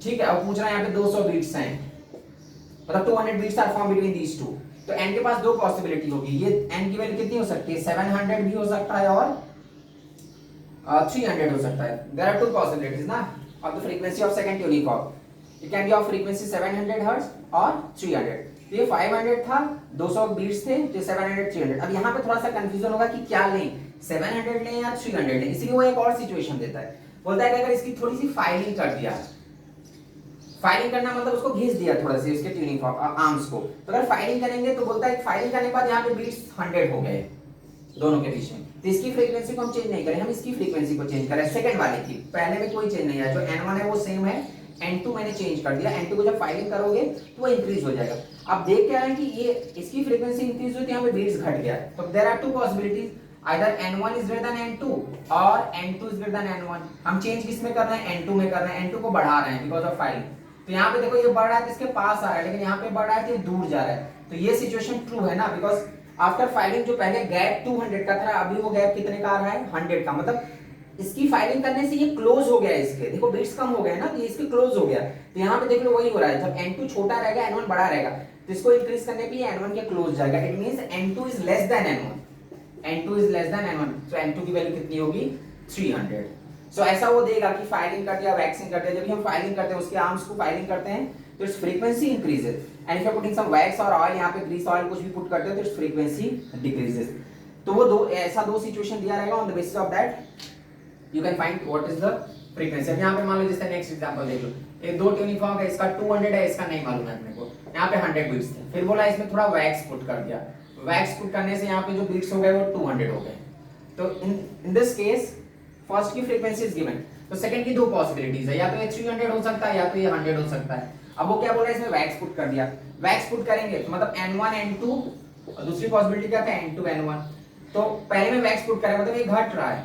ठीक है, अब पूछ रहा है यहाँ पे 200 बीट्स हैं, मतलब 200 beats are form between these two. तो n के पास दो पॉसिबिलिटी होगी, ये n की वैल्यू कितनी हो सकती है, 700 भी हो सकता है और 300 हो सकता है। देयर आर टू पॉसिबिलिटीज ना of the frequency of second uniform, it can be of frequency 700 hertz और 300। तो ये 500 था, 200 बीट्स थे, तो 700 300। अब यहाँ पे थोड़ा सा कंफ्यूजन होगा कि क्या लें, 700 लें या 300 लें, इसलिए वो एक और सिचुएशन देता है, बोलता है कि अगर इसकी थोड़ी सी फाइलिंग कर दिया, फाइलिंग करना मतलब उसको घिस दिया थोड़ा सा उसके ट्यूनिंग आर्म्स को, तो अगर फाइलिंग करेंगे तो बोलता है फाइलिंग करने के बाद यहाँ पे बीट्स 100 हो गए दोनों के बीच में, तो इसकी फ्रीक्वेंसी को हम चेंज नहीं करें, हम इसकी फ्रीक्वेंसी को चेंज करें सेकंड वाले की, पहले में कोई चेंज नहीं है, जो n1 है वो सेम है, n2 मैंने चेंज कर दिया, n2 को जब फाइलिंग करोगे तो वो इंक्रीज हो जाएगा। अब देख क्या रहे हैं कि ये इसकी फ्रीक्वेंसी इंक्रीज हुई तो यहाँ पे बीट्स घट गया, तो there are two possibilities, either n1 is greater than n2 और n2 is greater then n1। हम चेंज किस में कर रहे हैं, n2 में कर रहे हैं, n2 को बढ़ा रहे हैं बिकॉज ऑफ फाइलिंग। तो यहाँ पे देखो ये बढ़ रहा है तो इसके पास आ रहा है, लेकिन यहाँ पे बढ़ रहा है तो ये दूर जा रहा है, तो ये सिचुएशन ट्रू है ना, बिकॉज आफ्टर फाइलिंग जो पहले गैप 200 का था, अभी वो गैप कितने का आ रहा है, 100 का, मतलब इसकी फाइलिंग करने से ये क्लोज हो गया है, इसके देखो बिट्स कम हो गए ना, तो ये इसके क्लोज हो गया। तो यहाँ पे देख लो वही हो रहा है, जब n2 छोटा रहेगा n1 बड़ा रहेगा, तो इसको इंक्रीज करने पे n1 के क्लोज जाएगा, it means n2 is less than n1, n2 is less than n1, so n2 की वैल्यू कितनी होगी, 300। सो ऐसा वो देगा कि फाइलिंग कर दिया, वैक्सिंग कर दिया, जब भी हम फाइलिंग करते हैं उसके आर्म्स को फाइलिंग करते हैं तो its frequency increases, and if you are putting some wax और ऑयल, यहाँ पे ग्रीस ऑयल कुछ भी पुट करते हो तो इट्स फ्रीक्वेंसी डिक्रीजेस। तो वो दो ऐसा दो सिचुएशन दिया रहेगा, on the basis of that you can find what is the frequency. अब यहाँ पे मान लो जैसे नेक्स्ट एग्जांपल देख लो, ये दो यूनिफॉर्म है, इसका 200 है, इसका नहीं मालूम है अपने को, यहाँ पे 100 बीट्स थे, फिर बोला इसमें थोड़ा वैक्स पुट कर दिया, वैक्स पुट करने से यहाँ पे जो बीट्स हो गए वो 200 हो गए। तो इन दिस केस फर्स्ट की फ्रीक्वेंसी इज गिवन, तो सेकंड की दो पॉसिबिलिटीज है, या तो ये 300 हो सकता है या तो ये 100 हो सकता है। अब वो क्या बोल रहा है, इसमें वैक्स पुट कर दिया, वैक्स पुट करेंगे तो मतलब n1 n2 और दूसरी पॉसिबिलिटी क्या था n2 n1, तो पहले में वैक्स पुट करें मतलब ये घट रहा है,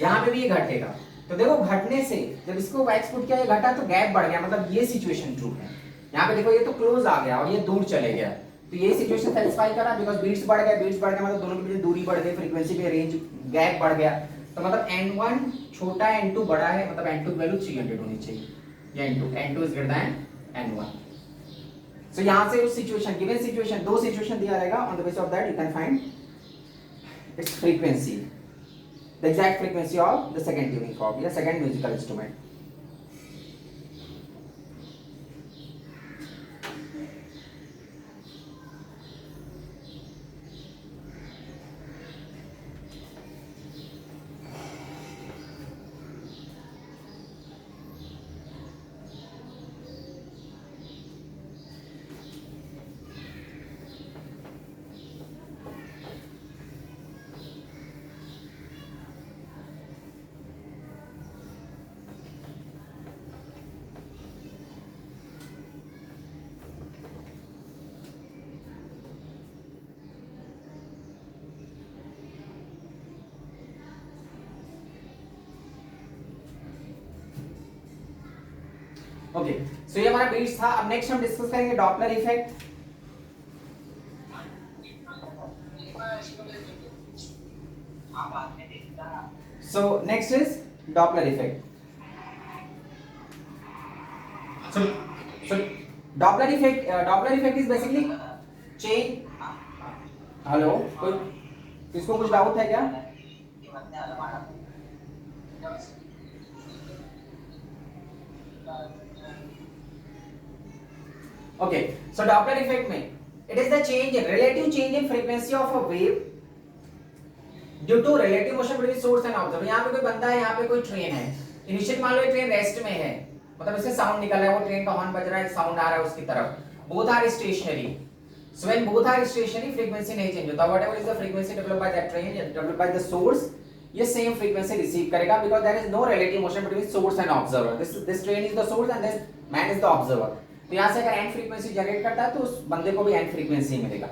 यहाँ पे भी ये घटेगा, तो देखो घटने से जब इसको वैक्स पुट किया ये घटा तो गैप बढ़ गया, मतलब ये सिचुएशन ट्रू है। यहाँ पे देखो ये तो क्लोज आ गया और ये दूर चले गया, तो ये सिचुएशन सेटिस्फाई करा, बिकॉज बीट्स बढ़ गए, बीट्स बढ़ गए मतलब दोनों के बीच दूरी बढ़ गई, फ्रीक्वेंसी पे रेंज गैप बढ़ गया, तो मतलब n1 छोटा है n2 बड़ा है, मतलब n2 की वैल्यू 300 होनी चाहिए, या n2 is greater then n1। सो यहां से उस सिचुएशन गिवन सिचुएशन दो सिचुएशन दिया रहेगा, on the basis of that you can find its frequency, the exact frequency of the second tuning fork या सेकंड म्यूजिकल इंस्ट्रूमेंट। ओके, सो ये हमारा beats था। अब नेक्स्ट हम डिस्कस करेंगे Doppler effect. So next is Doppler effect. So Doppler effect is basically change. Hello, कोई किसको कुछ डाउट है क्या? Okay, so Doppler effect में it is the relative change in frequency of a wave due to relative motion between source and observer। यहाँ पे कोई बंदा है, यहाँ पे कोई ट्रेन है, इनिशियल मान लो ये ट्रेन रेस्ट में है, मतलब इससे साउंड निकल रहा है, वो ट्रेन का हॉर्न बज रहा है, साउंड आ रहा है उसकी तरफ, both are stationary। So when both are stationary, frequency नहीं चेंज होता, whatever is the frequency developed by that train, developed by the source, ये same frequency receive करेगा, because there is no relative motion between source and observer। This train is the source and this man is the observer। तो यहाँ से अगर and frequency generate करता है तो उस बंदे को भी एंड फ्रीक्वेंसी मिलेगा,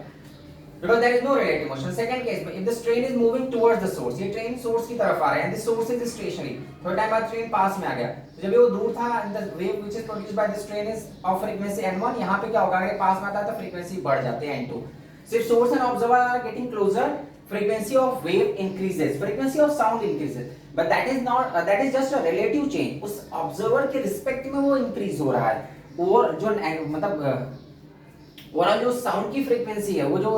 because there is no relative motion. Second case में if the train is moving towards the source, ये ट्रेन सोर्स की तरफ आ रहा है and the source is stationary, थोड़ा टाइम बाद ट्रेन पास में आ गया, तो जब ये वो दूर था and the wave which is produced by this train is of frequency n1, यहाँ पे क्या होगा, अगर पास में आता है तो फ्रीक्वेंसी बढ़ जाती है n2। सिर्फ source and observer are getting closer, frequency of wave increases, frequency of sound increases। But that is not, that is just a relative change, उस ऑब्जर्वर के रिस्पेक्ट में वो इंक्रीज हो रहा है, और जो मतलब ओवरऑल जो साउंड की फ्रीक्वेंसी है, वो जो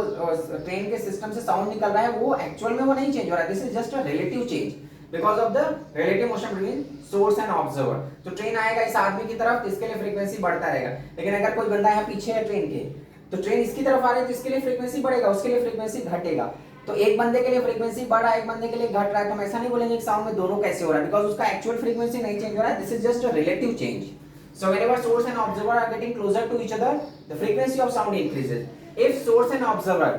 ट्रेन के सिस्टम से साउंड निकल रहा है, वो एक्चुअल में वो नहीं चेंज हो रहा है, this is just a relative change because of the relative motion between source and observer. तो ट्रेन आएगा इस आदमी की तरफ, इसके लिए फ्रीक्वेंसी बढ़ता रहेगा, लेकिन अगर कोई बंदा यहाँ पीछे है ट्रेन के, तो ट्रेन इसकी तरफ आ रही है, तो इसके लिए फ्रीक्वेंसी बढ़ेगा, उसके लिए फ्रीक्वेंसी घटेगा। तो एक बंदे के लिए फ्रीक्वेंसी बढ़ रहा है, एक बंदे के लिए घट रहा है, तो हम ऐसा नहीं बोलेंगे कि साउंड में दोनों कैसे हो रहा है, बिकॉज उसका एक्चुअल फ्रीक्वेंसी नहीं चेंज हो रहा है, this is just a relative change. So whenever source and observer are getting closer to each other, the frequency of sound increases. If source and observer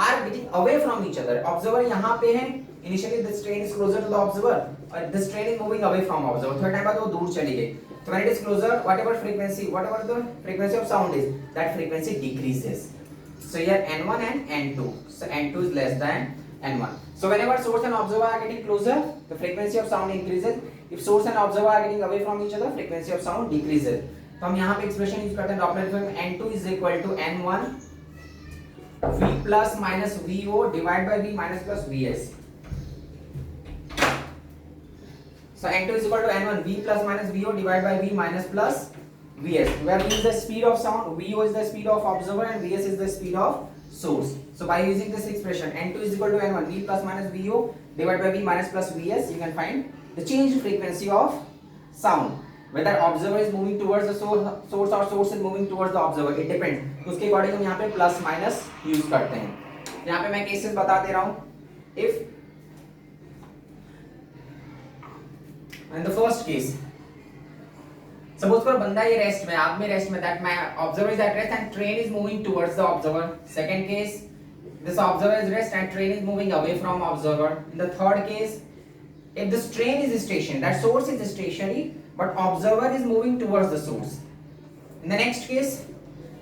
are getting away from each other, observer यहाँ पे है, initially this train is closer to the observer, और this train is moving away from observer, थोड़ा time बाद वो दूर चली गई, so when it is closer, whatever the frequency of sound is, that frequency decreases. So here N1 and N2, so N2 is less than N1. So whenever source and observer are getting closer, the frequency of sound increases. If source and observer are getting away from each other, frequency of sound decreases. तो हम यहाँ पे expression use करते हैं Doppler effect, N2 is equal to N1 V plus minus VO divided by V minus plus VS. So N2 is equal to N1 V plus minus VO divided by V minus plus VS, where V is the speed of sound, VO is the speed of observer, and VS is the speed of source. So by using this expression, N2 is equal to N1 V plus minus VO divided by V minus plus VS, you can find the changed frequency of sound, whether observer is moving towards the source or source is moving towards the observer, it depends. तो उसके according हम यहाँ पे plus minus use करते हैं। यहाँ पे मैं केसेस बता दे रहा हूँ। If in the first case, suppose for बंदा ये रेस्ट में, आदमी रेस्ट में, that my observer is at rest and train is moving towards the observer. Second case, this observer is rest and train is moving away from observer. In the third case, if this train is stationary, that source is stationary, but observer is moving towards the source. In the next case,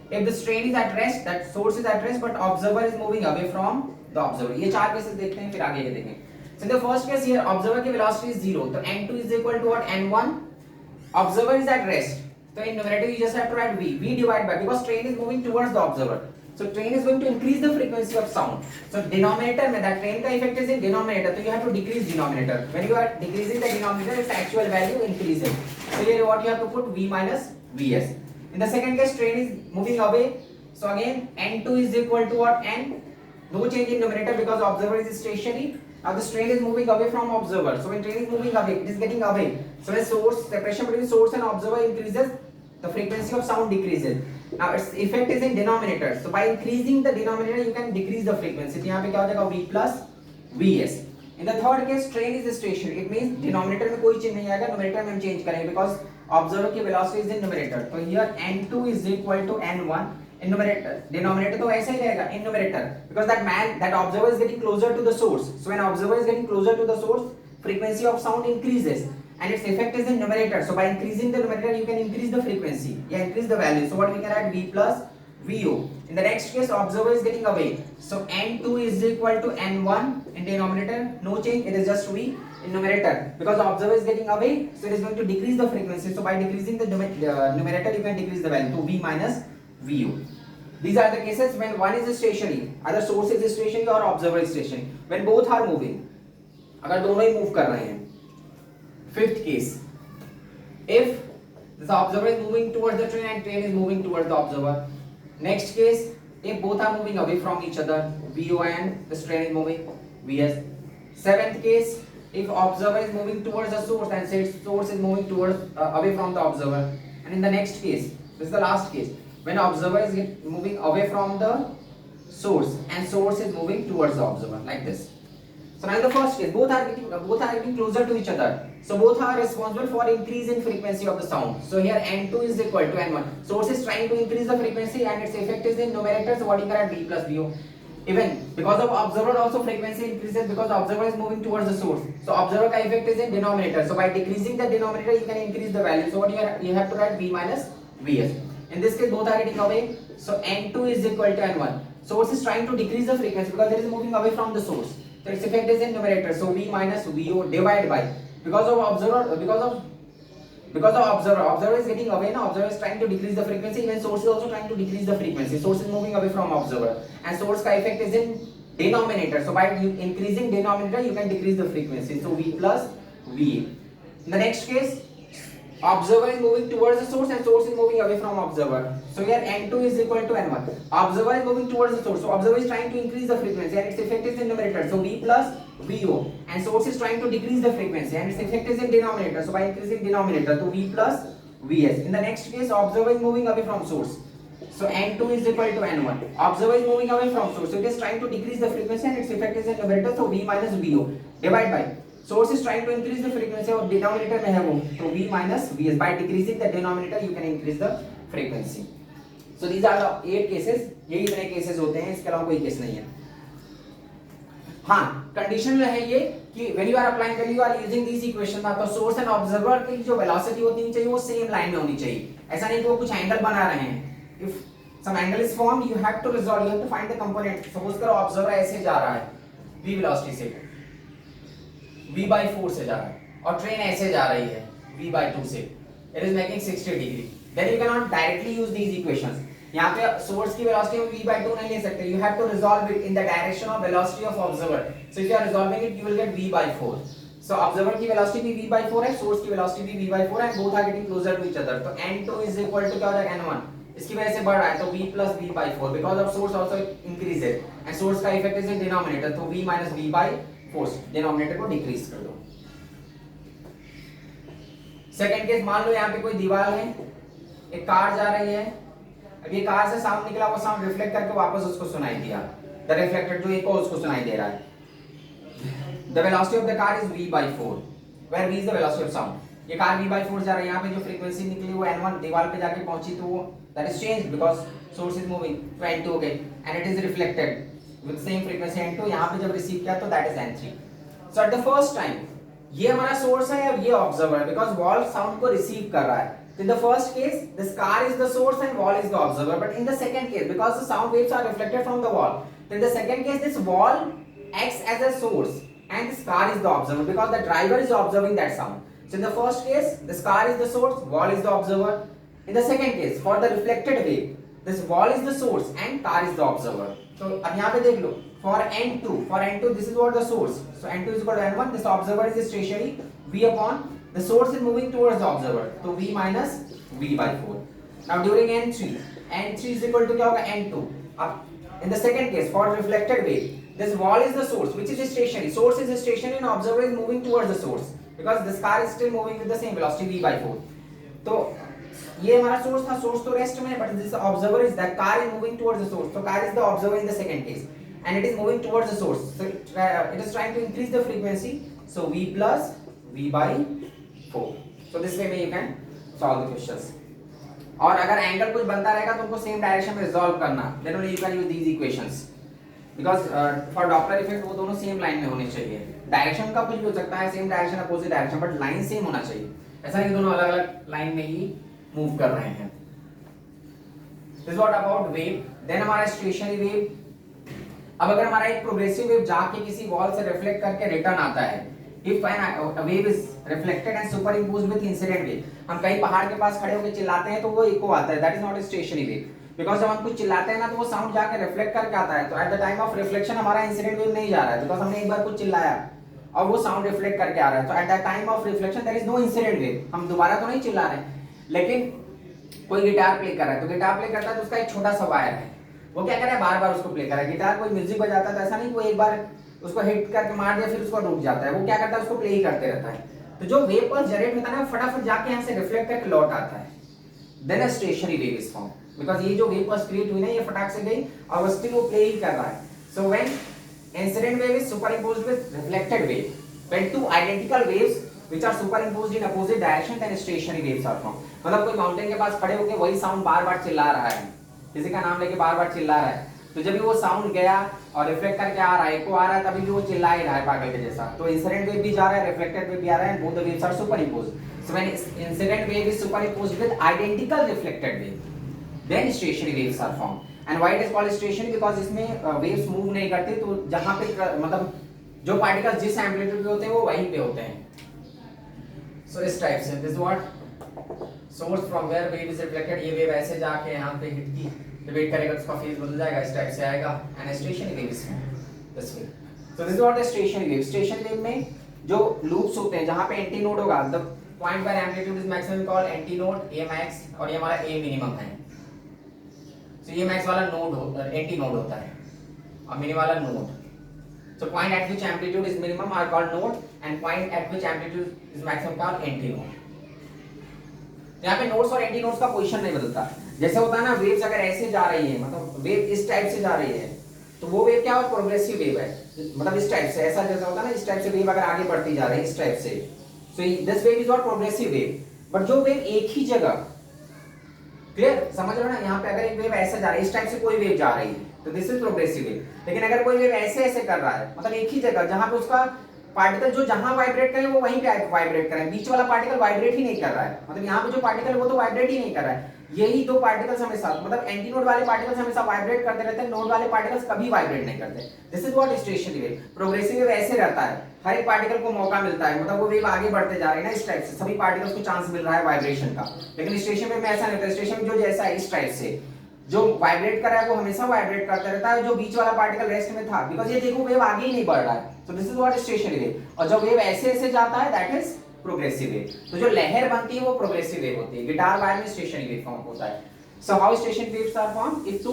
if this train is at rest, that source is at rest, but observer is moving away from the observer. ये चार cases देखते हैं, फिर आगे ये देखेंगे। So in the first case here, observer की velocity is 0, तो N2 is equal to what? N1. Observer is at rest, so in numerator you just have to write V. V divided by, because train is moving towards the observer, so train is going to increase the frequency of sound. So denominator में, that train का effect is in denominator, so you have to decrease denominator. When you are decreasing the denominator, its actual value increases. So here what you have to put? V minus Vs. In the second case, train is moving away, so again N2 is equal to what? N. No change in numerator because observer is stationary. Now this train is moving away from observer. So when train is moving away, it is getting away. So when separation between source and observer increases, the frequency of sound decreases. Now its effect is in denominator. So by increasing the denominator, you can decrease the frequency. तो यहाँ पे क्या हो जाएगा? V plus Vs. In the third case, train is stationary. It means denominator में कोई change नहीं आएगा, numerator में हम change करेंगे because observer की velocity is in numerator. तो here N2 is equal to N1. In numerator, denominator तो ऐसा ही रहेगा in numerator, because that observer is getting closer to the source. So when observer is getting closer to the source, frequency of sound increases, and its effect is in numerator. So by increasing the numerator, you can increase the frequency, increase the value. So what we can write? V plus VO. In the next case, observer is getting away, so N2 is equal to N1 in denominator, no change, it is just V. In numerator, because the observer is getting away, so it is going to decrease the frequency. So by decreasing the numerator, you can decrease the value to V minus VU. These are the cases when one is stationary, either source is stationary or observer is stationary. When both are moving, अगर दोनों ही move कर रहे हैं. Fifth case, if the observer is moving towards the train and train is moving towards the observer. Next case, if both are moving away from each other, VO and the train is moving, VS. Seventh case, if observer is moving towards the source and say source is moving towards away from the observer. And in the next case, this is the last case, when observer is moving away from the source and source is moving towards the observer, like this. So now in the first case, both are getting closer to each other, so both are responsible for increase in frequency of the sound. So here N2 is equal to N1. Source is trying to increase the frequency and its effect is in numerator, so what you can write? V plus VO. Even because of observer also frequency increases because observer is moving towards the source. So observer का effect is in denominator. So by decreasing the denominator, you can increase the value. So what you have to write? V minus Vs. In this case, both are getting away. So N2 is equal to N1. Source is trying to decrease the frequency because it is moving away from the source. So its effect is in numerator. So V minus VO divided by, because of observer is getting away now, observer is trying to decrease the frequency, even source is also trying to decrease the frequency. Source is moving away from observer and source का effect is in denominator. So by increasing denominator, you can decrease the frequency. So V plus VA. In the next case, observer is moving towards the source and source is moving away from observer. So here N2 is equal to N1. Observer is moving towards the source. So observer is trying to increase the frequency and its effect is in numerator. So V plus VO. And source is trying to decrease the frequency and its effect is in denominator. So by increasing denominator, to V plus VS. In the next case, observer is moving away from source. So N2 is equal to N1. Observer is moving away from source. So it is trying to decrease the frequency and its effect is in numerator. So V minus VO. Divide by. Source is trying to increase the frequency और denominator में है वो. तो V minus VS. By decreasing the denominator, you can increase the frequency. So these are the 8 cases. यही इतने cases होते हैं. इसके अलावा कोई केस नहीं है. हाँ, कंडीशन है ये कि when you are applying, when you are using these equations, तो source and observer की जो velocity होनी चाहिए वो same line में होनी चाहिए. ऐसा नहीं कि वो कुछ एंगल बना रहे हैं. If some angle is formed, you have to resolve, you have to find the component. Suppose करो observer ऐसे जा रहा है v velocity से, v by 4 से जा रहा है और ट्रेन ऐसे जा रही है v by 2 से. It is making 60 degree. Then you cannot directly use these equations. यहाँ पे source की velocity में v by 2 नहीं ले सकते. You have to resolve it in the direction of velocity of observer. So if you are resolving it, you will get v by 4. So observer की velocity भी v by 4 है, source की velocity भी v by 4 है, and both are getting closer to each other. तो n2 is equal to क्या हो जाएगा n1. इसकी वजह से बढ़ रहा है तो v plus v by 4 because of source also increases and source का effect is in denominator. तो v minus v by 4 denominator को decrease कर दो. सेकंड केस, मान लो यहाँ पे कोई दीवार है, एक कार जा रही है. अब ये कार से साउंड निकला, वो साउंड रिफ्लेक्ट करके वापस उसको सुनाई दिया. द रिफ्लेक्टेड जो इको उसको सुनाई दे रहा है. The velocity of the car is v by 4 where v is the velocity of sound. ये कार v by 4 जा रही है. यहाँ पे जो फ्रीक्वेंसी निकली वो n1 दीवार पे जाके पहुंची तो वो that is changed because source is moving to n2 हो गई and it is reflected with same frequency n2. यहाँ पे जब रिसीव किया तो that is n3. So at the first time ये हमारा सोर्स है और ये ऑब्जर्वर है because वॉल साउंड को रिसीव कर रहा है. In the first case, this car is the source and wall is the observer. But in the second case, because the sound waves are reflected from the wall, in the second case, this wall acts as a source and this car is the observer because the driver is observing that sound. So in the first case, this car is the source, wall is the observer. In the second case, for the reflected wave, this wall is the source and car is the observer. So अब यहाँ पे देख लो, for n2, this is what the source. So n2 is equal to n1. This observer is stationary. V upon the source is moving towards the observer. So v minus v by 4. Now during n3 is equal to क्या होगा n2. अब in the second case, for reflected wave, this wall is the source, which is stationary. Source is stationary and observer is moving towards the source because this car is still moving with the same velocity v by 4. तो ये हमारा source था, source तो rest में है, but this observer is that car is moving towards the source. So car is the observer in the second case, and it is moving towards the source. So it is trying to increase the frequency. So v plus v by 4. So this way में you can solve the questions. और अगर angle कुछ बनता रहेगा तो उनको same direction में resolve करना. Then only you can use these equations. Because for Doppler effect वो दोनों सेम लाइन में होने चाहिए. डायरेक्शन का कुछ भी हो सकता है, same direction opposite direction, but line same होना चाहिए. ऐसा नहीं दोनों अलग अलग लाइन में ही मूव कर रहे हैं. This is what about wave. Then हमारा स्टेशनरी वेव. अब अगर हमारा एक प्रोग्रेसिव वेव जाके किसी वॉल से रिफ्लेक्ट करके रिटर्न आता है, if a wave is reflected and superimposed with incident wave, हम कहीं पहाड़ के पास खड़े होकर चिल्लाते हैं तो वो इको आता है, that is not a stationary wave. Because जब हम कुछ चिल्लाते हैं ना तो वो साउंड जाके रिफ्लेक्ट करके आता है. तो at the time of reflection हमारा इंसिडेंट वेव नहीं जा रहा है because हमने एक बार कुछ चिल्लाया और वो साउंड रिफ्लेक्ट करके आ रहा है. तो at the time of reflection there is no incident wave. हम दोबारा तो नहीं चिल्ला रहे हैं. लेकिन कोई गिटार प्ले कर रहा है, तो गिटार प्ले करता है तो उसका एक छोटा सा वायर है, वो क्या कर रहा है, बार बार उसको प्ले कर रहा है. गिटार कोई म्यूजिक बजाता है तो ऐसा नहीं वो एक बार उसको हिट करके मार दिया फिर उसको रुक जाता है. वो क्या करता है, उसको प्ले ही करते रहता है. तो जो वेव पल्स जनरेट होता है ना फटाफट जाके यहाँ से रिफ्लेक्ट करके लौट आता है. Then a stationary wave is form because ये जो वेव पल्स क्रिएट हुई ना ये फटाक से गई और वो स्टिल वो प्ले ही कर रहा है. So when incident wave is superimposed with reflected wave, when to identical waves which are superimposed in opposite direction, then stationary waves are formed. मतलब कोई माउंटेन के पास खड़े होके वही साउंड बार बार चिल्ला रहा है, किसी का नाम लेके बार बार चिल्ला रहा है, तो जब भी वो साउंड गया और रिफ्लेक्ट करके आ रहा है, इको आ रहा है, तभी भी वो चिल्ला ही रहा है पागल के जैसा. तो इंसिडेंट वेव भी जा रहा है, रिफ्लेक्टेड वेव भी आ रहा है, and both the waves are superimposed. So when incident wave is superimposed with identical reflected wave, then stationary waves are formed. And why it is called stationary? Because इसमें waves move नहीं करती, तो जहाँ पे मतलब जो पार्टिकल्स जिस amplitude पे होते हैं वो वहीं पे होते हैं. So इस टाइप से this is what source from where wave is reflected. ये वेव ऐसे जाके यहाँ पे हिट की, जब हिट करेगा तो उसका फेज बदल जाएगा, इस टाइप से आएगा. And stationary wave is formed. This way. So this is what the stationary wave. Stationary wave में जो लूप्स होते हैं जहां पे एंटी नोड होगा, the point where amplitude is maximum called antinode, A max, और ये हमारा ए मिनिमम है। सो ये मैक्स वाला नोड होता है, एंटी नोड होता है, और मिनिमम वाला node. So point at which amplitude is minimum are called node and point at which amplitude is maximum called antinode. यहाँ पे नोड्स और एंटी नोड्स का पोजीशन नहीं बदलता। जैसे होता है ना वेव्स अगर ऐसे जा रही है, मतलब वेव इस टाइप से जा रही है, तो वो वेव क्या है, प्रोग्रेसिव वेव है। मतलब इस टाइप से, ऐसा जैसा होता है ना, इस टाइप से वेव अगर आगे बढ़ती जा रही है इस टाइप से, so this wave is not progressive wave. But जो वेव एक ही जगह, क्लियर, समझ रहे हो ना, यहाँ पे अगर एक वेव ऐसे जा रही है, इस टाइप से कोई वेव जा रही है तो दिस इज प्रोग्रेसिव वेव। लेकिन अगर कोई वेव ऐसे ऐसे कर रहा है, मतलब एक ही जगह जहां पे उसका पार्टिकल जो जहां वाइब्रेट करे वो वहीं पे वाइब्रेट करे, बीच वाला पार्टिकल वाइब्रेट ही नहीं कर रहा है, मतलब यहाँ पे जो पार्टिकल है वो तो वाइब्रेट ही नहीं कर रहा है, यही दो पार्टिकल्स हमेशा, मतलब एंटी नोड वाले पार्टिकल्स हमेशा वाइब्रेट करते रहते हैं, नोड वाले पार्टिकल्स कभी वाइब्रेट नहीं करते। This is what stationary wave. Progressive wave ऐसे रहता है, हर एक पार्टिकल को मौका मिलता है, मतलब वो वेव आगे बढ़ते जा रहे हैं ना इस टाइप से, सभी पार्टिकल्स को चांस मिल रहा है वाइब्रेशन का। लेकिन स्टेशन वेव में ऐसा नहीं होता। स्टेशन में जो जैसा है इस टाइप से, जो वाइब्रेट कर रहा है वो हमेशा वाइब्रेट करता रहता है, जो बीच वाला पार्टिकल रेस्ट में था, बिकॉज़ ये देखो वेव आगे ही नहीं बढ़ रहा है। सो this is what stationary wave. और जब वेव ऐसे ऐसे जाता है दैट इज प्रोग्रेसिव वेव। तो जो लहर बनती है वो प्रोग्रेसिव वेव होती है। गिटार वायर में स्टेशनरी वेव फॉर्म होता है। So how stationary waves are form? If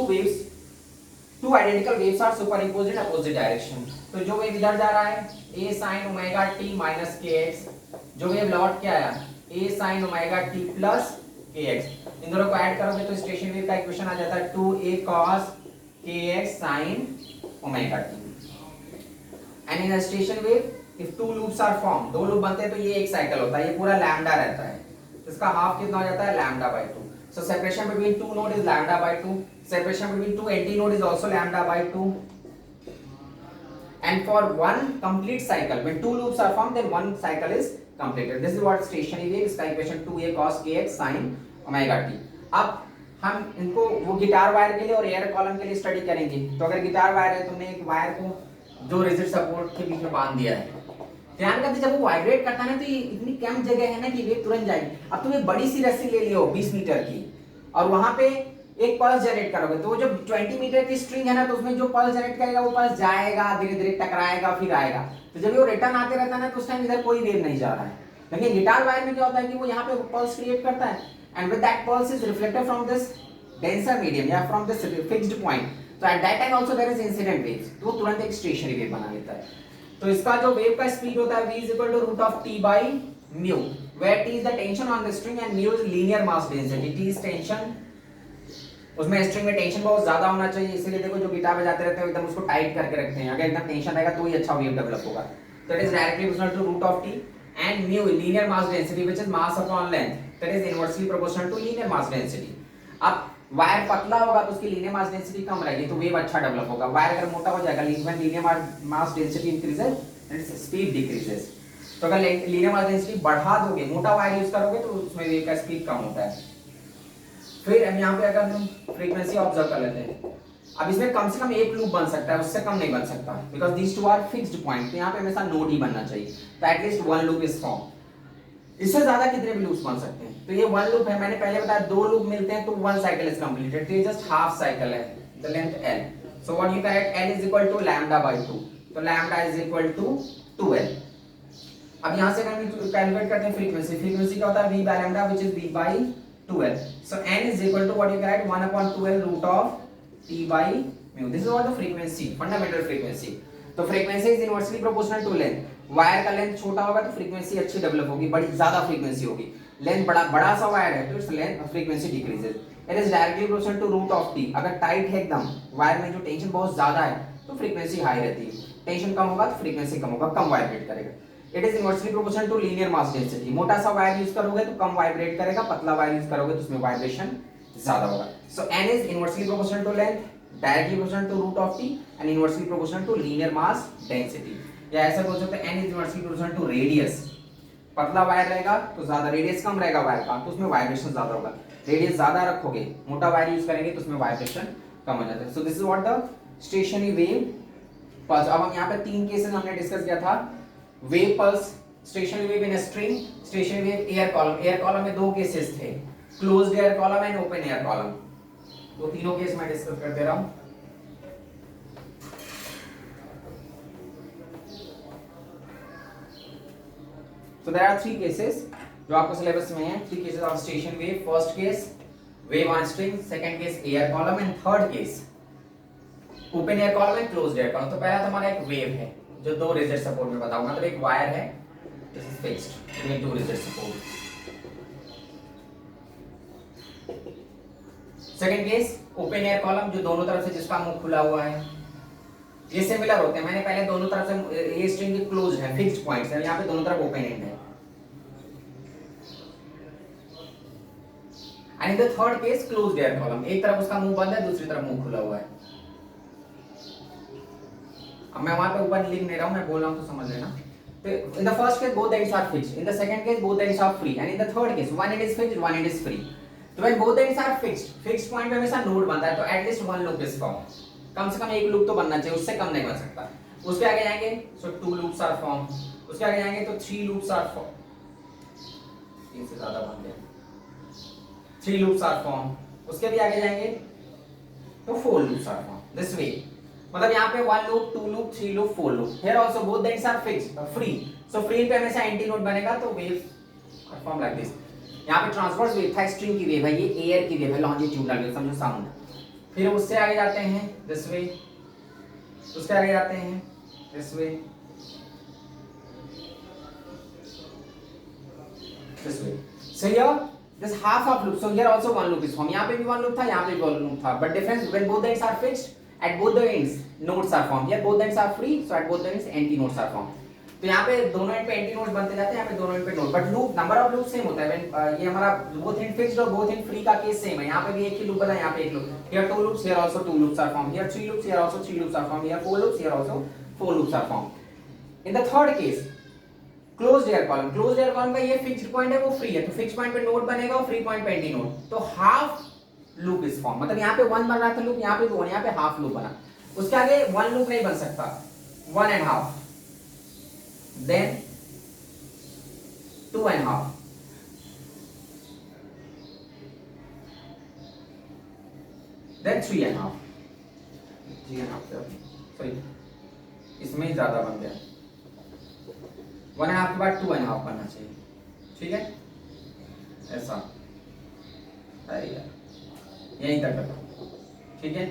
two identical waves are superimposed in opposite direction. तो जो वेव इधर जा रहा है a sin omega t minus kx, जो वेव लौट के आया a sin omega t plus kx, इन दोनों को ऐड करोगे तो स्टेशन वेव का इक्वेशन आ जाता है 2a cos kx sin omega t। And in a station wave if two loops are form, दो लूप बनते हैं तो ये एक साइकिल होता है, ये पूरा लैम्डा रहता है, तो इसका हाफ कितना हो जाता है lambda by 2। So separation between two node is lambda by 2, separation between two anti node is also lambda by 2, and for one complete cycle when two loops are formed then one cycle is completed. This is what stationary wave, इसका equation 2a cos kx sin omega t। अब हम इनको वो guitar wire के लिए और air column के लिए स्टडी करेंगे। तो अगर गिटार वायर है, तुमने एक वायर को जो रिजिड सपोर्ट के बीच में बांध दिया है, ध्यान करते जब वो वाइब्रेट करता है ना, तो ये इतनी कम जगह है ना कि वेव तुरंत जाएगी। अब तुम एक बड़ी सी रस्सी ले लियो 20 मीटर की, और वहां पे एक पल्स जनरेट करोगे, तो वो जो 20 मीटर की स्ट्रिंग है ना, तो उसमें जो पल्स जनरेट करेगा वो पल्स जाएगा, धीरे धीरे टकराएगा, फिर आएगा। तो जब वो रिटर्न आते रहता है ना, तो उस टाइम इधर कोई वेव नहीं जा रहा है। लेकिन गिटार वायर में क्या होता है कि वो यहाँ पे पल्स क्रिएट करता है, and with that pulse is reflected from this denser medium या फ्रॉम दिस फिक्स्ड पॉइंट, तो at that time also there is incident waves, तो वो तुरंत एक स्टेशनरी वेव बना लेता है। तो इसका जो वेव का स्पीड होता है v is equal to root of t by mu, where t is the tension on the string and mu is linear mass density। t is tension, उसमें स्ट्रिंग में टेंशन बहुत ज्यादा होना चाहिए, इसीलिए देखो जो गिटार बजाते रहते हैं एकदम उसको टाइट करके रखते हैं, अगर एकदम टेंशन रहेगा तो ही अच्छा वेव डेवलप होगा। तो it is directly proportional to root of t and mu linear mass density which is mass upon length, that is inversely proportional to linear mass density। अब वायर पतला होगा तो उसकी लीनियर मास डेंसिटी कम रहेगी, तो wave अच्छा develop होगा। Wire अगर मोटा हो जाएगा, when linear mass density increases its speed decreases। तो अगर लीनियर मास डेंसिटी बढ़ा दोगे, मोटा वायर यूज करोगे, तो उसमें वेव का स्पीड कम होता है। फिर हम यहाँ पे अगर हम फ्रीक्वेंसी ऑब्जर्व कर लेते हैं, अब इसमें कम से कम एक लूप बन सकता है, उससे कम नहीं बन सकता, because these two are fixed point, तो यहाँ पे हमेशा नोड ही बनना चाहिए, तो at least one loop is form. इससे ज्यादा कितने भी लूप्स बन सकते हैं, तो ये वन लूप है, मैंने पहले बताया दो लूप मिलते हैं तो वन साइकिल इज कंप्लीटेड, तो ये जस्ट हाफ साइकिल है, the length l। So what you correct, l is equal to lambda by 2, तो lambda is equal to 2l। अब यहाँ से अगर हम कैलकुलेट करते हैं फ्रीक्वेंसी, फ्रीक्वेंसी क्या होता है v by lambda which is v by 2l। So n is equal to what you get 1 upon 2l root of t by mu। This is what the frequency, fundamental frequency। तो frequency is inversely proportional to length। Wire का length छोटा होगा तो frequency अच्छी develop होगी, बड़ी ज्यादा frequency होगी। लेंथ बड़ा सा वायर है तो its length frequency decreases. It is directly proportional to root of t। अगर टाइट है एकदम, वायर में जो टेंशन बहुत ज्यादा है तो फ्रीक्वेंसी हाई रहती है, टेंशन कम होगा तो फ्रीक्वेंसी कम होगा, कम वाइब्रेट करेगा। It is inversely proportional to linear mass density. मोटा सा वायर यूज करोगे तो कम वाइब्रेट करेगा, पतला वायर यूज करोगे तो उसमें वाइब्रेशन ज्यादा होगा। So n is inversely proportional to length, directly proportional to root of t and inversely proportional to linear mass density. या ऐसा बोल सकते हैं n is inversely proportional to radius. पतला वायर रहेगा तो ज्यादा, रेडियस कम रहेगा वायर का तो उसमें वाइब्रेशन ज्यादा होगा। रेडियस ज्यादा रखोगे, मोटा वायर यूज करेंगे तो उसमें वाइब्रेशन कम हो जाता है। सो this is what the stationary wave pulse. अब हम यहाँ पे तीन केसेस हमने डिस्कस किया था, wave pulse, stationary wave in a string, stationary wave air column. Air column में दो केसेस थे, closed air column and open air column. तो तीनों केस मैं डिस्कस कर दे रहा हूं। So there are three cases जो आपको सिलेबस में है, three cases of station wave. First case wave on string, second case air column and third case open air column and closed air column. तो पहला तो हमारा एक वेव है जो दो रिजिड सपोर्ट में बताऊंगा. मतलब एक वायर है, this is fixed in two rigid support. Second case open air column जो दोनों तरफ से जिसका मुंह खुला हुआ है. ये सिमिलर होते हैं. मैंने पहले दोनों तरफ से ये स्ट्रिंग क्लोज है, फिक्स्ड पॉइंट्स है, यहाँ पे दोनों तरफ ओपन एंड है. And in the third case closed air column, एक तरफ उसका मुंह बंद है, दूसरी तरफ मुंह खुला हुआ है. अब मैं वहां पे ऊपर लिख नहीं रहा हूं, मैं बोल रहा हूं तो समझ लेना. तो in the first case both ends are fixed, in the second case both ends are free, and in the third case one end is fixed, one end is free. तो when both ends are fixed, fixed point पे हमेशा node बनता है, तो at least one loop is form. कम से कम एक लूप तो बनना चाहिए, उससे कम नहीं बन सकता. उसके आगे जाएंगे सो टू लूप्स आर फॉर्म. उसके आगे जाएंगे तो थ्री लूप्स आर फॉर्म. तीन से ज्यादा बन गया. Three loops are form. उसके भी आगे जाएंगे तो four loops are form. This way मतलब यहाँ पे one loop, two loop, three loop, four loop. Here also both the ends are fixed, free. So free पे हमेशा एंटी नोड बनेगा, तो वेव फॉर्म लाइक दिस. यहाँ पे ट्रांसवर्स वेव था, स्ट्रिंग की वेव है, ये एयर की वेव है, लॉन्जिट्यूडनल वेव, समझो साउंड. फिर उससे आगे जाते हैं दिस वे, उसके आगे जाते हैं this way, this way. So here this half of loop, so here also one loop is formed. यहाँ पे भी one loop था, यहाँ पे भी one loop था, but difference when both the ends are fixed, at both the ends nodes are formed. Here both the ends are free, so at both the ends anti nodes are formed. तो यहाँ पे दोनों and पे anti nodes बनते जाते हैं, यहाँ पे दोनों एंड पे node, but loop number of loop same होता है. व्हेन ये हमारा बोथ एंड फिक्स्ड और बोथ एंड फ्री का केस सेम है. यहाँ पे भी एक ही लूप बना, यहाँ पे एक loop. Here two loops, here also two loops are formed. Here three loops, here also three loops are formed. Here four loops, here also four loops are formed. In the third case closed air column, closed air column का ये fixed point है, वो free है, तो fixed point पे node बनेगा और free point पे एंटी नोड. तो हाफ लूप इज फॉर्म. मतलब यहाँ पे वन बन रहा था लूप, यहाँ पे वन, यहाँ पे हाफ लूप बना. उसके आगे वन लूप नहीं बन सकता, one and half, then two and half, then three and half. Three and half sorry, इसमें ज्यादा बन गया. वन एंड हाफ के बाद टू एंड हाफ बनना चाहिए. ठीक है, ऐसा. अरे यार यहीं तक रखो. ठीक है,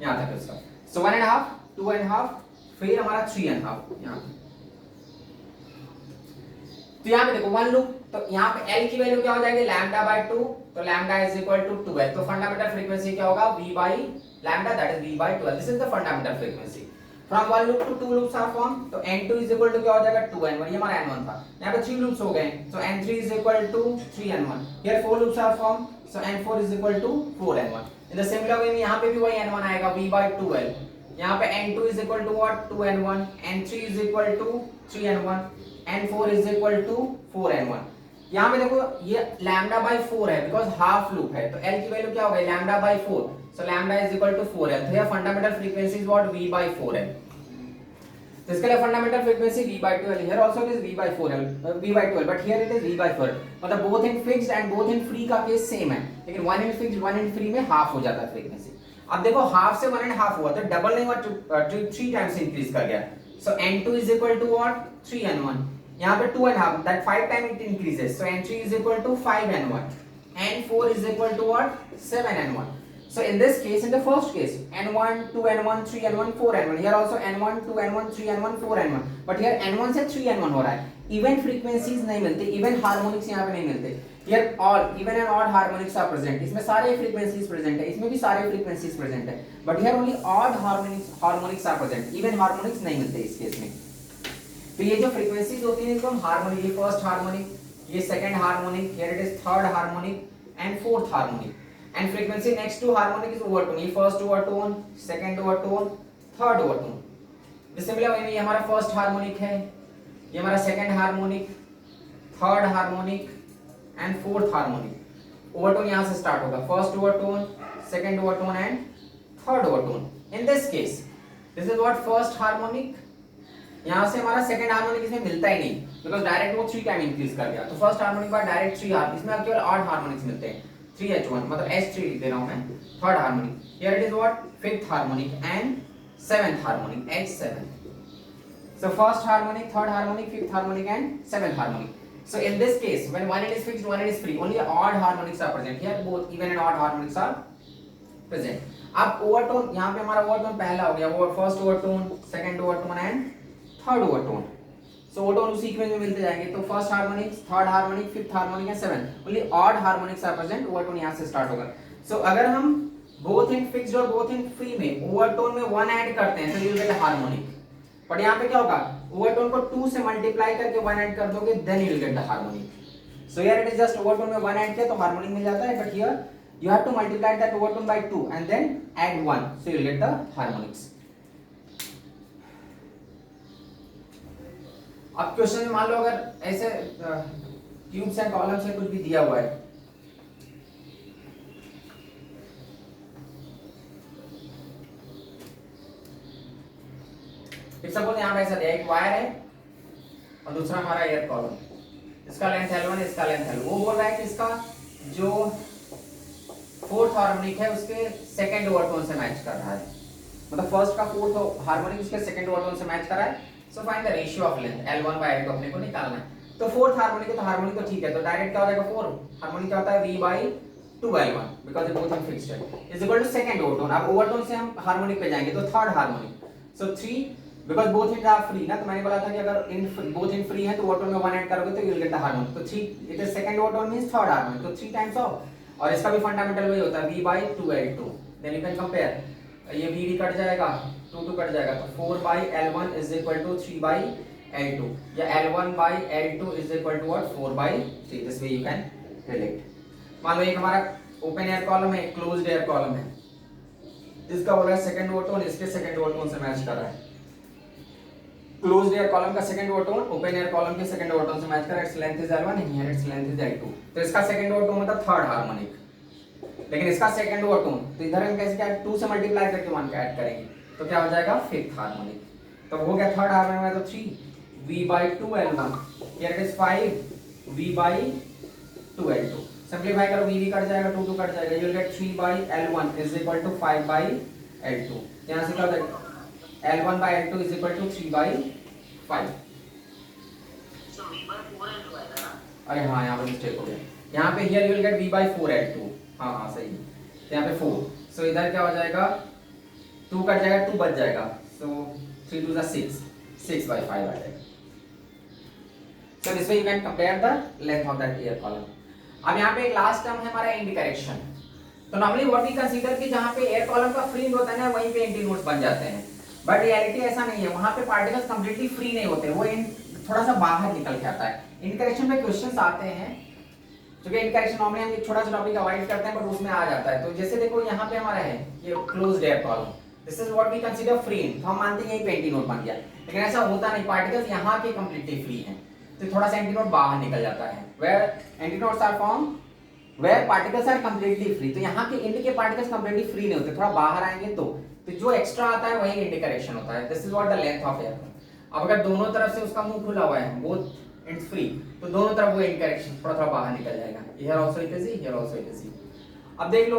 यहाँ तक इसका. So one and half, two and half, फिर हमारा थ्री एंड हाफ. यहाँ तो यहाँ पे देखो वन लूप, तो यहाँ पे L की वैल्यू क्या हो जाएगी, लैम्डा बाय 2. तो लैम्डा इज इक्वल टू 12. तो फंडामेंटल फ्रीक्वेंसी क्या होगा, V by lambda, that is V by 12. This is the fundamental frequency. From one loop to two loops are formed, तो n2 is equal to क्या हो जाएगा 2n1. ये हमारा n1 था. यहाँ पे 3 loops हो गए, so n3 is equal to 3n1. Here 4 loops are formed, so n4 is equal to 4n1. In the similar way में यहाँ पे भी वही n1 आएगा, v by 2l. यहाँ पे n2 is equal to what, 2n1. n3 is equal to 3n1. n4 is equal to 4n1. यहाँ पे देखो ये लैम्डा बाय 4 है, बिकॉज हाफ लूप है, तो l की वैल्यू क्या हो गई, lambda by 4. So lambda is equal to 4l. तो यह fundamental frequency is what, v by 4l. तो इसके लिए fundamental frequency v by 12. Here also it is v by 4l, v by 12, but here it is v by 4. मतलब both in fixed and both in free का case same है, लेकिन one in fixed one in free में half हो जाता है frequency. अब देखो हाफ से वन एंड हाफ हुआ, तो डबल नहीं हुआ, 3 टाइम्स इंक्रीज कर गया. So n2 is equal to what, 3n1. यहाँ पे 2 and half, that 5 time it increases. So n3 is equal to 5n1. n4 is equal to what, 7n1. So in this case, in the first case, n1, 2n1, 3n1, 4n1. Here also n1, 2n1, 3n1, 4n1. But here n1 से 3n1 हो रहा है. Even frequencies नहीं मिलते, even harmonics यहाँ पे नहीं मिलते. Here all even and odd harmonics are present. इसमें सारे frequencies present है, इसमें भी सारे frequencies present है. But here only odd harmonics are present. Even harmonics नहीं मिलते इस केस में. तो ये जो frequencies होती हैं इसको हम harmonic, ये first harmonic, ये second harmonic, here it is third harmonic and fourth harmonic. And frequency next to harmonic is overtone. ये first overtone, second overtone, third overtone. Similar way में ये हमारा first harmonic है, ये हमारा second harmonic, third harmonic and fourth harmonic. Overtone यहाँ से start होगा, first overtone, second overtone and third overtone. In this case, this is what first harmonic. यहाँ से हमारा second harmonic इसमें मिलता ही नहीं, because direct वो 3 time increase कर गया. तो first harmonic बाद direct 3 harmonic, इसमें अब केवल odd harmonics मिलते हैं. 3h1 मतलब h3 लिख दे रहा हूं मैं. Third harmonic, here it is what, fifth harmonic and seventh harmonic, h7. So first harmonic, third harmonic, fifth harmonic and seventh harmonic. So in this case, when one end is fixed, one end is free. Only odd harmonics are present here. Both even and odd harmonics are present. अब overtone, यहाँ पे हमारा overtone पहला हो गया, वो first overtone, second overtone and third overtone. So overtone उसी sequence में मिलते जाएंगे. तो first harmonics, third harmonic, fifth harmonic and seventh. Only odd harmonics are present. Overtone यहाँ से स्टार्ट होगा. सो अगर हम बोथ इन फिक्स्ड और बोथ इन फ्री में ओवरटोन में वन ऐड करते हैं तो you will get harmonic. But यहाँ पे क्या होगा, ओवरटोन को 2 से मल्टीप्लाई करके वन ऐड कर दोगे, then you will get the harmonic. So here it is just overtone में वन ऐड किया तो हार्मोनिक मिल जाता है. But here you have to multiply that overtone by 2 and then add 1, so you will get the harmonics. अब question में मान लो अगर ऐसे क्यूब्स एंड कॉलम्स में कुछ भी दिया हुआ है, फिर सपोज यहाँ पे ऐसा दिया, एक वायर है और दूसरा हमारा एयर कॉलम, इसका लेंथ L1 इसका लेंथ L2. वो बोल रहा है कि इसका जो फोर्थ हार्मोनिक है उसके सेकंड ओवरटोन से मैच कर रहा है. मतलब फर्स्ट का फोर्थ हार्मोनिक उसके सेकंड ओवरटोन से मैच कर रहा है. So find the ratio of length L1 by L2 अपने को निकालना है. तो फोर्थ हार्मोनिक है तो हार्मोनिक तो ठीक है, तो डायरेक्ट क्या हो जाएगा, 4 हार्मोनिक क्या होता है, V by 2L1 because both are fixed है is equal to second overtone. अब ओवरटोन से हम हार्मोनिक पे जाएंगे तो third harmonic. So 3 because both it are free ना, तो मैंने बोला था कि अगर इन बोथ इन फ्री है तो ओवरटोन में वन ऐड करोगे तो you will get the harmonic. तो 3 it is second overtone means third harmonic, तो 3 टाइम्स ऑफ, और इसका भी फंडामेंटल वही होता है V by 2L2. Then you can compare, ये V कट जाएगा, 2 कट जाएगा, तो 4 by L1 is equal to 3 by L2, या L1 by L2 is equal to what, 4 by 3. This way you can relate. मान लो एक हमारा ओपन एयर कॉलम है, closed air column है, इसका बोला है सेकंड ओवरटोन इसके सेकंड ओवरटोन से मैच कर रहा है. क्लोज्ड एयर कॉलम का second overtone open air column के सेकंड ओवरटोन से मैच कर रहा है. Its length is L1 and here its length is L2. तो इसका सेकंड ओवरटोन मतलब थर्ड हार्मोनिक, लेकिन इसका सेकंड ओवरटोन, तो इधर हम कैसे क्या 2 से मल्टीप्लाई करके 1 का ऐड करेंगे तो क्या हो जाएगा, फिफ्थ हार्मोनिक. तो हो गया थर्ड हार्मोनिक में, तो 3 V by 2L1, here it is 5 V by 2L2. Simplify करो, V कट जाएगा, 2 कट जाएगा, you will gate 3 by L1 is equal to 5 by L2. यहां से क्या हो जाएगा, L1 by L2 is equal to 3 by 5. So V by 4 L2 आएगा ना? अरे हाँ, यहाँ पे मिस्टेक हो गया. यहाँ पे here you will get V by 4 L2. हाँ सही है. यहाँ पे 4. So इधर क्या हो जाएगा, 2 कट जाएगा, 2 बच जाएगा. So 3 2 6, 6 by 5 आ जाएगा. So this way you can compare the length of that air column. अब यहाँ पे एक लास्ट टर्म है हमारा एंटी करेक्शन. तो नॉर्मली व्हाट वी कंसीडर कि जहाँ पे एयर कॉलम का फ्री होता है ना, वहीं पे एंटी नोड्स बन जाते हैं. बट रियलिटी ऐसा नहीं है, वहां पे पार्टिकल्स कंप्लीटली फ्री नहीं होते, वो थोड़ा सा बाहर निकल के आता है. इंटरेक्शन में क्वेश्चंस आते हैं, क्योंकि इंटरेक्शन नॉर्मली हम एक छोटा सा टॉपिक अवॉइड करते हैं, बट उसमें आ जाता है. तो जैसे देखो यहाँ पे हमारा है ये closed air column, this is what we consider free. तो हम मानते हैं यही पे एंटी नोड बन गया, लेकिन ऐसा होता नहीं. पार्टिकल्स यहाँ के कंप्लीटली फ्री हैं, तो थोड़ा सा एंटी नोड बाहर निकल जाता है. Where antinodes are form where particles are completely free. तो यहाँ के इंड के पार्टिकल्स कंप्लीटली फ्री नहीं होते, थोड़ा बाहर आएंगे तो जो एक्स्ट्रा आता है वही एंटी करेक्शन होता है. This is what the length of air. अब अगर दोनों तरफ से उसका मुंह खुला हुआ है, बोथ इट्स फ्री, तो दोनों तरफ वो एंटी करेक्शन थोड़ा थोड़ा बाहर निकल जाएगा. Here also it is, here also it is. अब देख लो,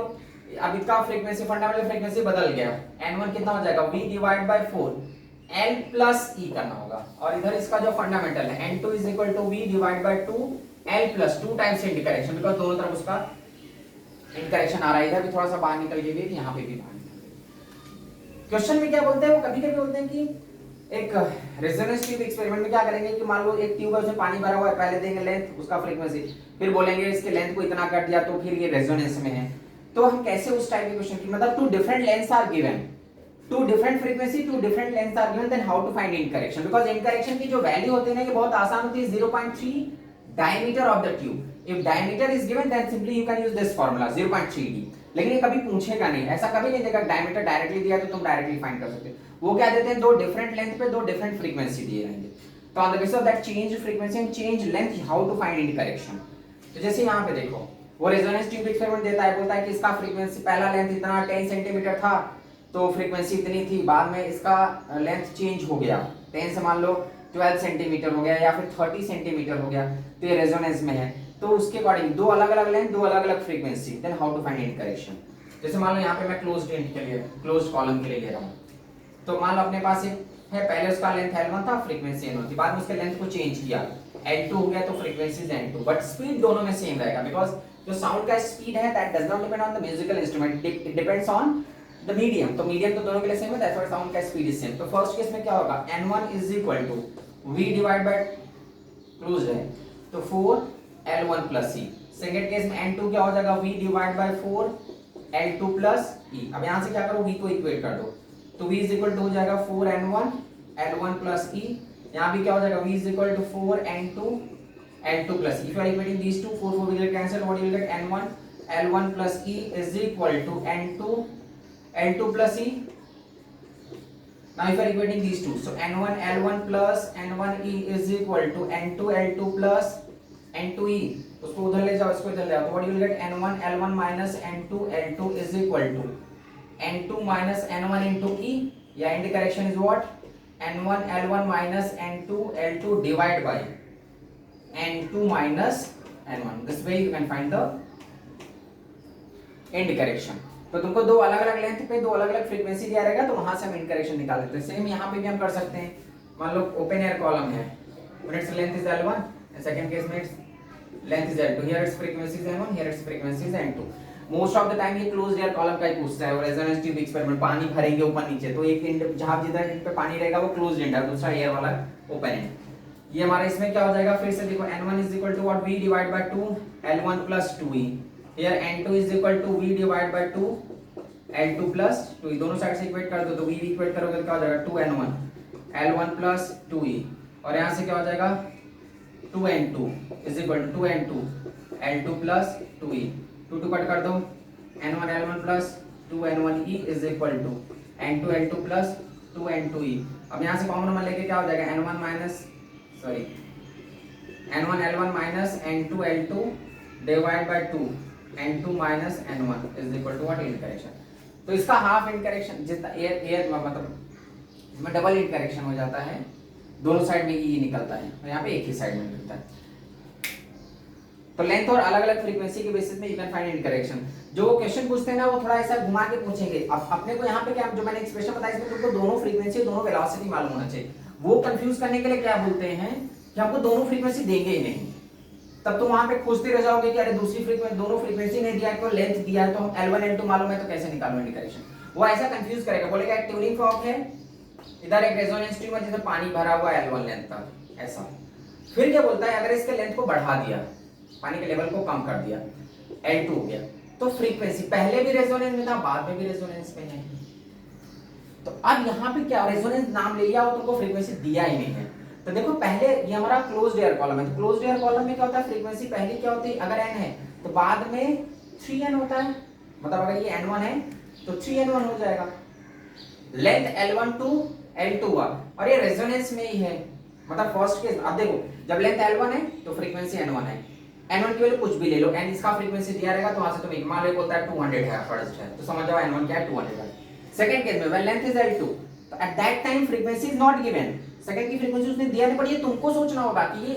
अब इसका फ्रीक्वेंसी, फंडामेंटल फ्रीक्वेंसी बदल गया. n1 कितना हो जाएगा, v divide bye 4 l plus e करना होगा. और इधर इसका जो फंडामेंटल है n2 is equal to v divide by 2 l plus 2 times end correction, because दोनों तरफ उसका एंटी करेक्शन आ रहा है. इधर भी थोड़ा सा बाहर निकल के भी, यहाँ पे भी बाहर. क्वेश्चन में क्या बोलते हैं, वो कभी-कभी बोलते हैं कि एक रेजोनेंस ट्यूब एक्सपेरिमेंट में क्या करेंगे कि मान लो एक ट्यूब है, उसमें पानी भरा हुआ है, पहले देंगे लेंथ, उसका फ्रीक्वेंसी, फिर बोलेंगे इसके लेंथ को इतना कट दिया तो फिर ये रेजोनेंस में है. तो हम कैसे उस टाइप के क्वेश्चन की, मतलब 2 different lengths are given, 2 different frequency, 2 different lengths are given, then how to find end correction. Because end correction की जो वैल्यू होती है ना, ये बहुत आसान होती है. 0.3 diameter of the tube. If diameter is given then simply you can use this formula 0.3d. लेकिन ये कभी पूछेगा नहीं, ऐसा कभी नहीं देगा डायमीटर डायरेक्टली दिया तो तुम डायरेक्टली फाइंड कर सकते हो. वो क्या देते हैं, 2 डिफरेंट लेंथ पे 2 डिफरेंट फ्रीक्वेंसी दिए रहेंगे. तो on the basis of that change frequency and change length, how to find end correction. तो जैसे यहाँ पे देखो, वो रेजोनेंस ट्यूब एक्सपेरिमेंट देता है, बोलता है कि इसका फ्रीक्वेंसी पहला लेंथ इतना 10 सेंटीमीटर था तो फ्रीक्वेंसी इतनी थी, बाद में इसका लेंथ चेंज हो गया, 10 से मान लो 12 सेंटीमीटर हो गया या फिर 30 सेंटीमीटर हो गया, तो ये रेजोनेंस में है. तो उसके अकॉर्डिंग 2 अलग अलग लेंथ, 2 अलग अलग frequency, then how to find end correction. जैसे मान लो यहाँ पे मैं क्लोज्ड एंड के लिए, क्लोज्ड कॉलम के लिए ले रहा हूँ. तो मान लो अपने पास एक है, पहले उसका लेंथ L1 था, फ्रीक्वेंसी N1 थी, बाद में उसके लेंथ को चेंज किया L2 हो गया तो frequency is N2, but speed दोनों में सेम रहेगा बिकॉज जो साउंड का स्पीड है that does not depend on the musical instrument, it depends on the medium. तो मीडियम तो दोनों के लिए सेम है, दैट्स व्हाई साउंड का स्पीड इज सेम। तो फर्स्ट केस में क्या होगा, N1 is equal to V divide by close है तो 4L1 plus E। Second case में N2 क्या हो जाएगा, V divide bye 4L2 plus E। अब यहां से क्या करो, V को इक्वेट कर दो तो V इज इक्वल टू हो जाएगा 4N1 L1 प्लस E। यहाँ भी क्या हो जाएगा, V is equal to 4N2 L2 plus E. If you are equating these two, 4 will get cancelled. What you will get, N1 L1 plus E is equal to N2 L2 plus E. Now if you are equating these two, so N1 L1 plus N1 E is equal to N2 L2 plus N2 E. उसको उधर ले जाओ, इसको इधर ले आओ, तो what you will get, N1 L1 minus N2 L2 is equal to N2 minus N1 into E. या end correction is what, N1 L1 minus N2 L2 divided by N2 minus N1. This way you can find the end correction. तो तुमको दो अलग अलग length पे दो अलग अलग फ्रीक्वेंसी दिया रहेगा तो वहां से हम end correction निकाल लेते हैं। सेम यहाँ पे भी हम कर सकते हैं। मान लो ओपन एयर कॉलम है, its length is L1 and second case में its length is L2, here its frequency is N1, here its frequency is N2। Most of the time ये क्लोज्ड एयर कॉलम का ही पूछता है, और resonance tube experiment पानी भरेंगे ऊपर नीचे तो एक एंड जहां जिधर एंड पे पानी रहेगा वो क्लोज्ड एंड है, दूसरा एयर वाला ओपन एंड। ये हमारा इसमें क्या हो जाएगा, फिर से देखो N1 is equal to what, V divide by 2 L1 plus 2E। Here N2 is equal to V divide by 2 L2 plus 2E। दोनों साइड से इक्वेट कर दो तो V इक्वेट करोगे तो क्या हो जाएगा, 2N1 L1 प्लस 2E। और यहां से क्या हो जाएगा, 2N2 is equal to 2N2 L2 plus 2E। 2 2 cut कर दो, N1 L1 plus 2N1E is equal to N2 L2 plus 2N2E। अब यहाँ से कॉमन नंबर लेके क्या हो जाएगा, N1 L1 minus N2 L2 divide by 2 N2 minus N1 is equal to what, end correction. तो इसका हाफ इन करेक्शन जितना एयर मतलब इसमें डबल इन करेक्शन हो जाता है, दोनों साइड में E निकलता है और यहाँ पे एक ही साइड में निकलता है। तो लेंथ और अलग अलग फ्रीक्वेंसी के बेसिस में you can find in correction. जो क्वेश्चन पूछते हैं ना वो थोड़ा ऐसा घुमा के पूछेंगे। अब अपने को यहाँ पे क्या, जो मैंने एक्सप्रेशन बताया इसमें तुमको दोनों फ्रीक्वेंसी दोनों वेलोसिटी मालूम होना चाहिए। वो कंफ्यूज करने के लिए क्या बोलते हैं कि हमको दोनों फ्रीक्वेंसी देंगे ही नहीं, तब तो वहां पे खोजते रह जाओगे कि अरे दूसरी फ्रीक्वेंसी दोनों फ्रीक्वेंसी नहीं दिया है तो लेंथ दिया है तो हम L1 L2 मालूम है तो कैसे निकालूं इन करेक्शन। वो ऐसा कंफ्यूज करेगा, बोलेगा एक ट्यूनिंग फॉर्क है, इधर एक रेजोनेंस ट्यूब है जिसमें पानी भरा हुआ है L1 लेंथ तक, ऐसा। फिर क्या बोलता है, अगर इसके लेंथ को बढ़ा दिया, पानी के लेवल को कम कर दिया, L2 हो गया, तो फ्रीक्वेंसी पहले भी रेजोनेंस में था बाद में भी रेजोनेंस में है। तो अब यहाँ पे क्या, रेजोनेंस नाम ले लिया और तुमको फ्रीक्वेंसी दिया ही नहीं है। तो देखो पहले ये हमारा क्लोज्ड एयर कॉलम है, तो क्लोज्ड एयर कॉलम में क्या होता है, फ्रीक्वेंसी पहले क्या होती है, अगर n है तो बाद में 3n होता है, मतलब अगर ये n1 है तो 3n1 हो जाएगा। लेंथ L1 टू L2 हुआ और ये रेजोनेंस में ही है, मतलब फर्स्ट केस। अब देखो जब लेंथ L1 है तो फ्रीक्वेंसी N1 है, N1 की वैल्यू कुछ भी ले लो, n इसका फ्रीक्वेंसी दिया रहेगा तो वहां से तुम मान लो बोलता है 200 है फर्स्ट है, तो समझ जाओ N1 क्या है, 200 है। सेकंड केस में व्हेन लेंथ इज L2 तो at that time frequency is not given, second की फ्रीक्वेंसी उसने दिया नहीं, पर ये तुमको सोचना होगा कि ये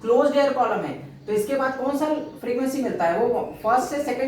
क्लोज्ड एयर कॉलम है तो इसके बाद कौन सा फ्रीक्वेंसी मिलता है, वो फर्स्ट से सेकंड